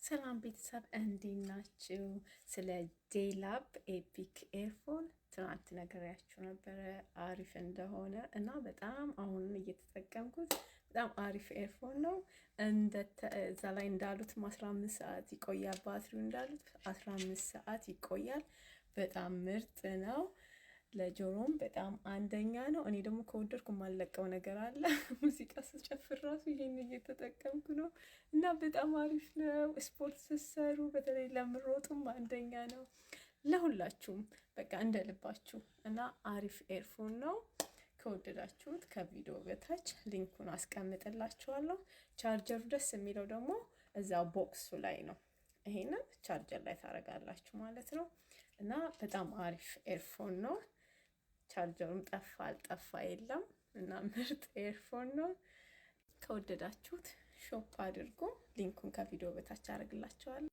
ሰላም ቤተሰብ እንዴት ናችሁ? ስለ ጄላብ ኤፒክ ኤርፎን ትናንት ነግሬያችሁ ነበረ አሪፍ እንደሆነ እና በጣም አሁን እየተጠቀምኩት በጣም አሪፍ ኤርፎን ነው። እዛ ላይ እንዳሉት 15 ሰዓት ይቆያል። ባትሪው እንዳሉት 15 ሰዓት ይቆያል። በጣም ምርጥ ነው። ለጆሮም በጣም አንደኛ ነው። እኔ ደግሞ ከወደድኩ የማለቀው ነገር አለ። ሙዚቃ ስጨፍር ራሱ ይሄን እየተጠቀምኩ ነው እና በጣም አሪፍ ነው። ስፖርት ስትሰሩ በተለይ ለምሮጡም አንደኛ ነው። ለሁላችሁም በቃ እንደልባችሁ እና አሪፍ ኤርፎን ነው። ከወደዳችሁት ከቪዲዮ በታች ሊንኩን አስቀምጥላችኋለሁ። ቻርጀሩ ደስ የሚለው ደግሞ እዛው ቦክሱ ላይ ነው። ይሄንን ቻርጀር ላይ ታረጋላችሁ ማለት ነው እና በጣም አሪፍ ኤርፎን ነው። ቻርጀሩም ጠፋ አልጠፋ የለም እና ምርጥ ኤርፎን ነው። ከወደዳችሁት ሾፕ አድርጉ። ሊንኩን ከቪዲዮ በታች አደርግላችኋለሁ።